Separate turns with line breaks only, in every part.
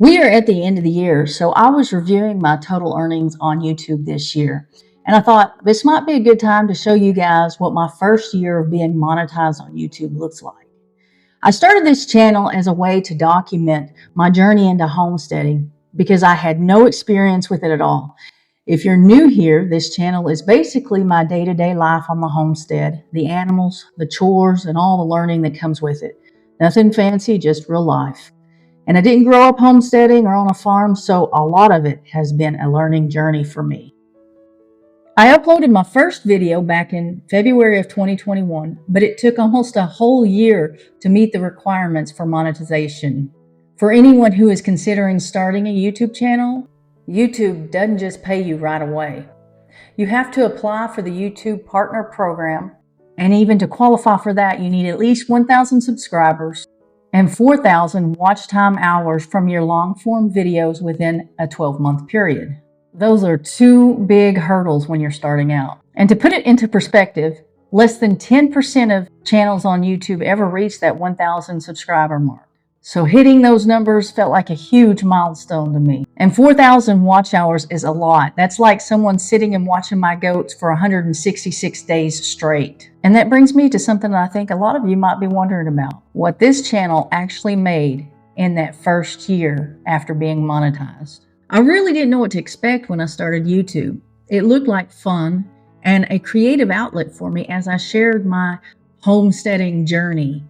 We are at the end of the year, so I was reviewing my total earnings on YouTube this year. And I thought this might be a good time to show you guys what my first year of being monetized on YouTube looks like. I started this channel as a way to document my journey into homesteading because I had no experience with it at all. If you're new here, this channel is basically my day-to-day life on the homestead, the animals, the chores, and all the learning that comes with it. Nothing fancy, just real life. And I didn't grow up homesteading or on a farm, so a lot of it has been a learning journey for me. I uploaded my first video back in February of 2021, but it took almost a whole year to meet the requirements for monetization. For anyone who is considering starting a YouTube channel, YouTube doesn't just pay you right away. You have to apply for the YouTube Partner Program, and even to qualify for that, you need at least 1,000 subscribers and 4,000 watch time hours from your long-form videos within a 12-month period. Those are two big hurdles when you're starting out. And to put it into perspective, less than 10% of channels on YouTube ever reach that 1,000 subscriber mark. So hitting those numbers felt like a huge milestone to me. And 4,000 watch hours is a lot. That's like someone sitting and watching my goats for 166 days straight. And that brings me to something that I think a lot of you might be wondering about. What this channel actually made in that first year after being monetized. I really didn't know what to expect when I started YouTube. It looked like fun and a creative outlet for me as I shared my homesteading journey.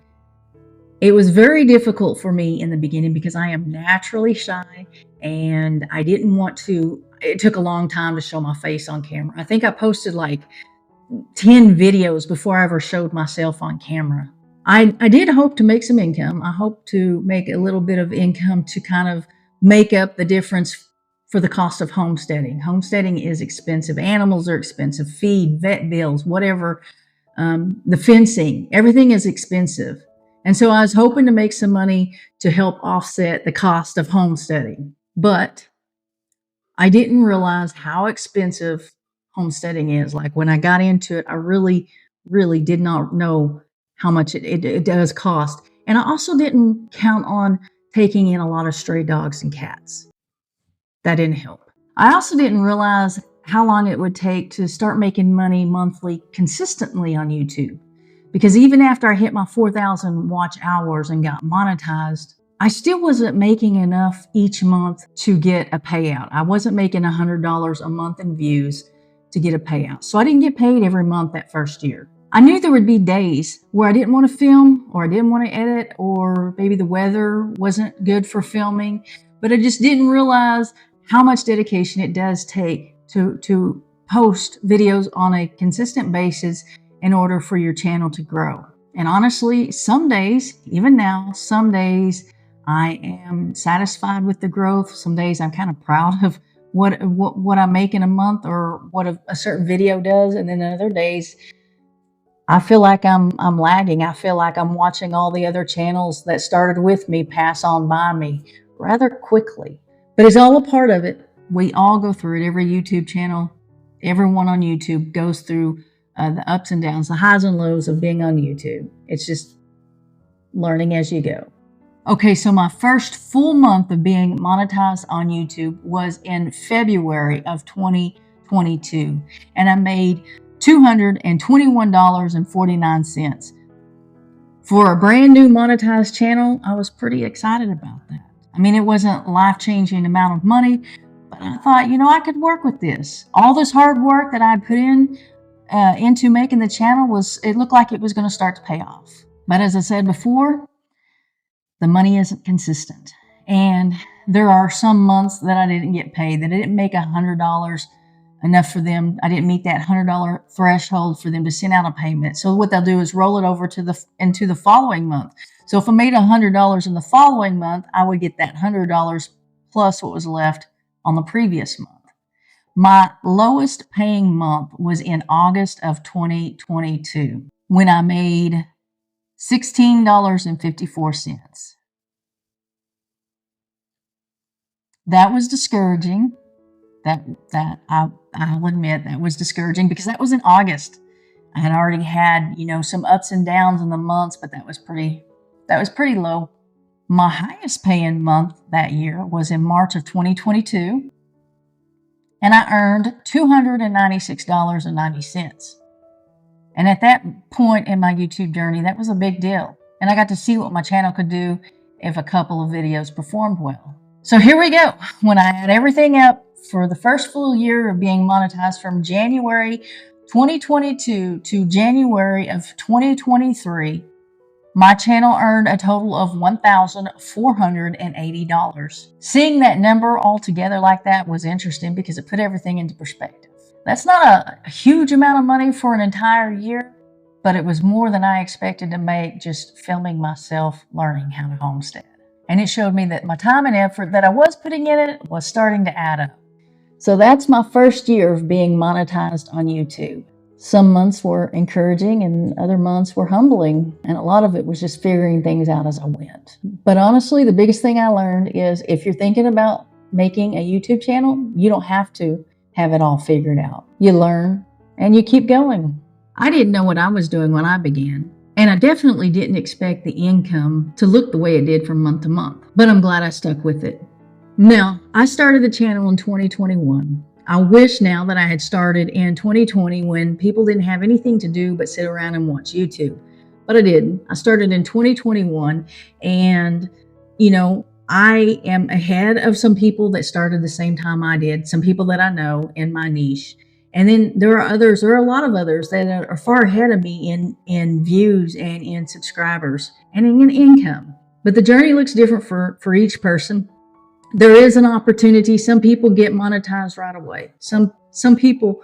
It was very difficult for me in the beginning because I am naturally shy and I didn't want to. It took a long time to show my face on camera. I think I posted like 10 videos before I ever showed myself on camera. I did hope to make some income. I hope to make a little bit of income to kind of make up the difference for the cost of homesteading. Homesteading is expensive. Animals are expensive. Feed, vet bills, whatever, the fencing, everything is expensive. And so I was hoping to make some money to help offset the cost of homesteading. But I didn't realize how expensive homesteading is. Like when I got into it, I really did not know how much it does cost. And I also didn't count on taking in a lot of stray dogs and cats. That didn't help. I also didn't realize how long it would take to start making money monthly consistently on YouTube. Because even after I hit my 4,000 watch hours and got monetized, I still wasn't making enough each month to get a payout. I wasn't making $100 a month in views to get a payout. So I didn't get paid every month that first year. I knew there would be days where I didn't want to film or I didn't want to edit or maybe the weather wasn't good for filming, but I just didn't realize how much dedication it does take to post videos on a consistent basis in order for your channel to grow. And honestly, some days, even now, some days I am satisfied with the growth. Some days I'm kind of proud of what I make in a month or what a certain video does. And then other days, I feel like I'm lagging. I feel like I'm watching all the other channels that started with me pass on by me rather quickly. But it's all a part of it. We all go through it. Every YouTube channel, everyone on YouTube goes through the ups and downs, the highs and lows of being on YouTube. It's just learning as you go. Okay, so my first full month of being monetized on YouTube was in February of 2022, and I made $221.49. For a brand new monetized channel, I was pretty excited about that. I mean, it wasn't a life-changing amount of money, but I thought, I could work with this. All this hard work that I put into making the channel it looked like it was going to start to pay off. But as I said before, the money isn't consistent. And there are some months that I didn't get paid, that I didn't make $100 enough for them. I didn't meet that $100 threshold for them to send out a payment. So what they'll do is roll it over into the following month. So if I made $100 in the following month, I would get that $100 plus what was left on the previous month. My lowest paying month was in August of 2022 when I made $16.54. That was discouraging. I'll admit that was discouraging because that was in August. I had already had, some ups and downs in the months, but that was pretty low. My highest paying month that year was in March of 2022, and I earned $296.90. And at that point in my YouTube journey, that was a big deal. And I got to see what my channel could do if a couple of videos performed well. So here we go. When I add everything up for the first full year of being monetized from January 2022 to January of 2023, my channel earned a total of $1,480. Seeing that number all together like that was interesting because it put everything into perspective. That's not a huge amount of money for an entire year, but it was more than I expected to make just filming myself learning how to homestead. And it showed me that my time and effort that I was putting in it was starting to add up. So that's my first year of being monetized on YouTube. Some months were encouraging and other months were humbling, and a lot of it was just figuring things out as I went. But honestly, the biggest thing I learned is if you're thinking about making a YouTube channel, you don't have to have it all figured out. You learn and you keep going. I didn't know what I was doing when I began, and I definitely didn't expect the income to look the way it did from month to month, but I'm glad I stuck with it. Now, I started the channel in 2021. I wish now that I had started in 2020 when people didn't have anything to do but sit around and watch YouTube. But I didn't. I started in 2021, and I am ahead of some people that started the same time I did, some people that I know in my niche. And then there are a lot of others that are far ahead of me in views and in subscribers and in income. But the journey looks different for each person. There is an opportunity. Some people get monetized right away. Some people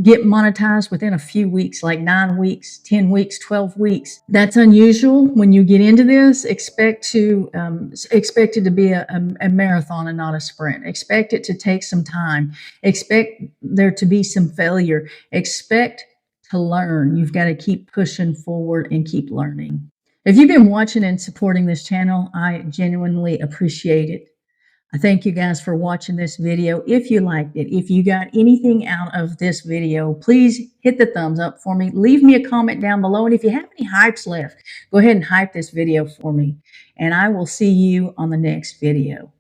get monetized within a few weeks, like 9 weeks, 10 weeks, 12 weeks. That's unusual. When you get into this, expect it to be a marathon and not a sprint. Expect it to take some time. Expect there to be some failure. Expect to learn. You've got to keep pushing forward and keep learning. If you've been watching and supporting this channel, I genuinely appreciate it. I thank you guys for watching this video. If you liked it, if you got anything out of this video, please hit the thumbs up for me. Leave me a comment down below. And if you have any hypes left, go ahead and hype this video for me. And I will see you on the next video.